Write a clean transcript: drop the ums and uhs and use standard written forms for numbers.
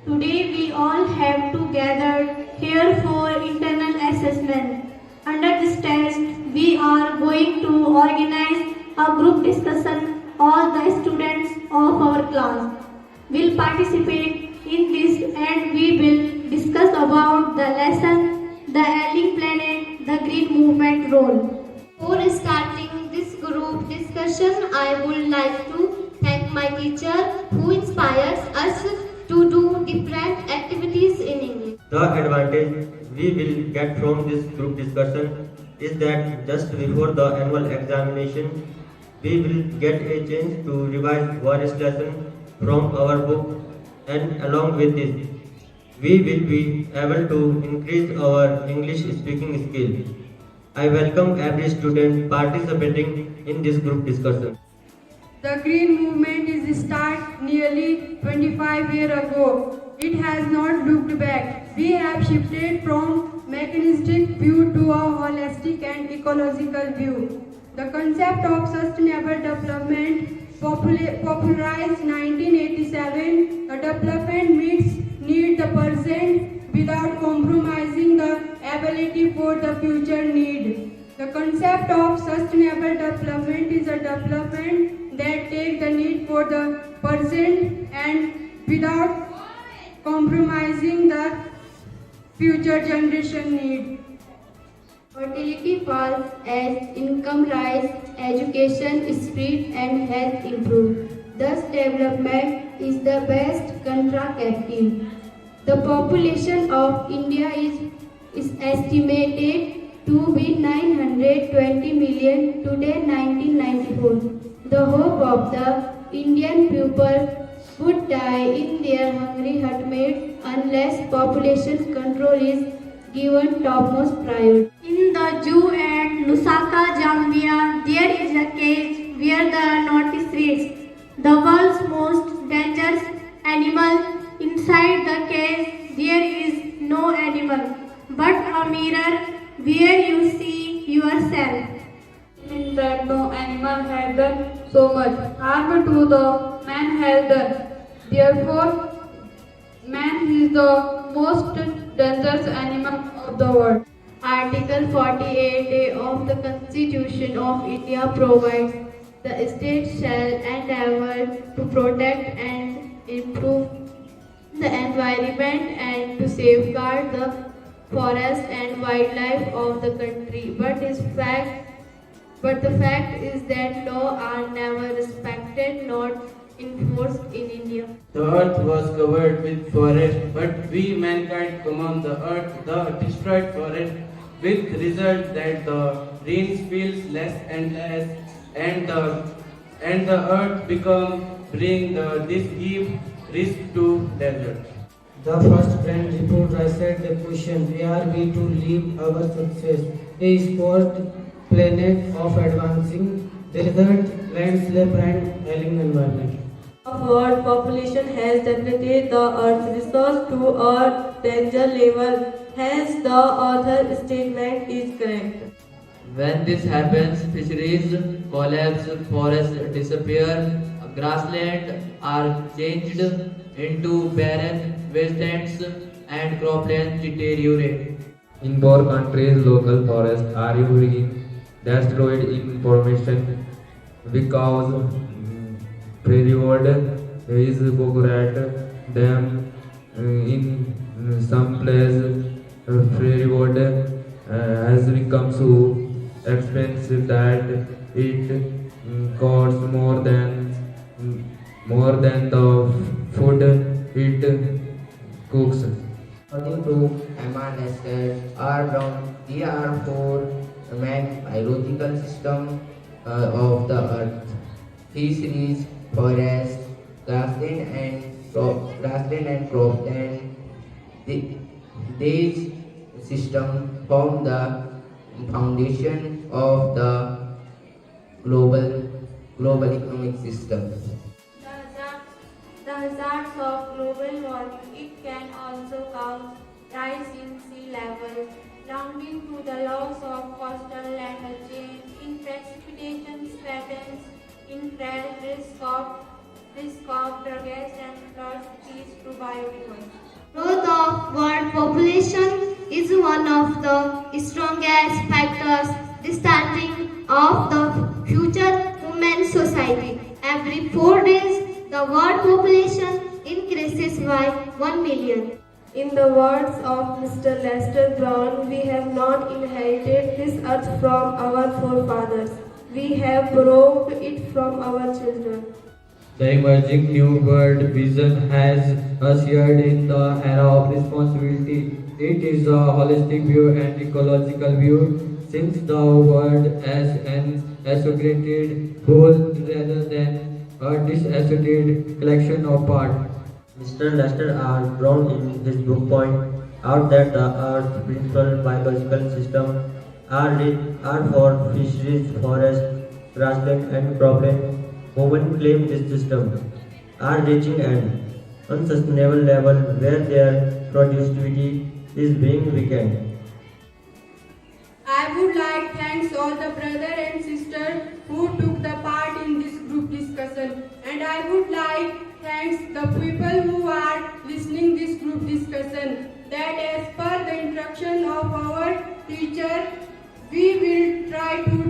Today we all have to gather here for internal assessment. Under this test, we are going to organize a group discussion. All the students of our class will participate in this and we will discuss about the lesson, the ailing planet, the green movement role. Before starting this group discussion, I would like to thank my teacher who inspires us to do different activities in English. The advantage we will get from this group discussion is that just before the annual examination, we will get a chance to revise various lessons from our book, and along with this, we will be able to increase our English speaking skill. I welcome every student participating in this group discussion. The Green Movement is started nearly 25 years ago. It has not looked back. We have shifted from mechanistic view to a holistic and ecological view. The concept of sustainable development popularized 1987. The development meets need the present without compromising the ability for the future need. The concept of sustainable development is a development that takes the need for the present and without compromising the future generation need. Fertility falls as income rise, education spread and health improve. Thus development is the best contraceptive. The population of India is estimated to be 920 million today 1994. The hope of the Indian people would die in their hungry hutmates unless population control is given topmost priority. In the zoo at Lusaka, Zambia, there is a cage where the notice reads, the world's most dangerous animal. Inside the cage there is no animal, but a mirror where you see yourself. In that no animal had done so much harm to the man has done. Therefore, man is the most dangerous animal of the world. Article 48A of the Constitution of India provides the state shall endeavour to protect and improve the environment and to safeguard the forest and wildlife of the country. But the fact is that laws are never respected, not enforced in India. The earth was covered with forest, but we mankind command the earth, the destroyed forest, with result that the rains feels less and less, and the earth bring this give risk to desert. The first grand report raised the question, where are we to live our success? A sport planet of advancing desert, landscape and ailing environment. World population has depleted the earth's resource to a danger level. Hence, the author's statement is correct. When this happens, fisheries collapse, forests disappear, grasslands are changed into barren wastelands, and croplands deteriorate. In poor countries, local forests are usually destroyed in formation because prairie wood is coconut dam in some places. Prairie wood has become so expensive that it costs more than the food it cooks. According to Emma Brown, there are four main biological systems of the earth: fisheries, forest, grassland and cropland. These systems form the foundation of the global economic system. The hazards of global warming, it can also cause rise in sea level, rounding to the loss of coastal land chain, in precipitation patterns, increased risk of risk of drugs and floods leads to biodiversity. Growth of world population is one of the strongest factors starting of the future human society. Every 4 days, the world population increases by 1 million. In the words of Mr. Lester Brown, we have not inherited this earth from our forefathers. We have borrowed it from our children. The emerging New World Vision has ushered in the era of responsibility. It is a holistic view and ecological view, since the world as an associated whole rather than a disassociated collection of parts. Mr. Lester R. Brown in his book point out that the Earth's principal biological systems are for fisheries, forests, grassland and cropland. Women claim this system are reaching an unsustainable level where their productivity is being weakened. I would like thanks all the brother and sister who took the part in this group discussion, and I would like thanks the people who are listening this group discussion, that as per the instruction of our teacher, we will try to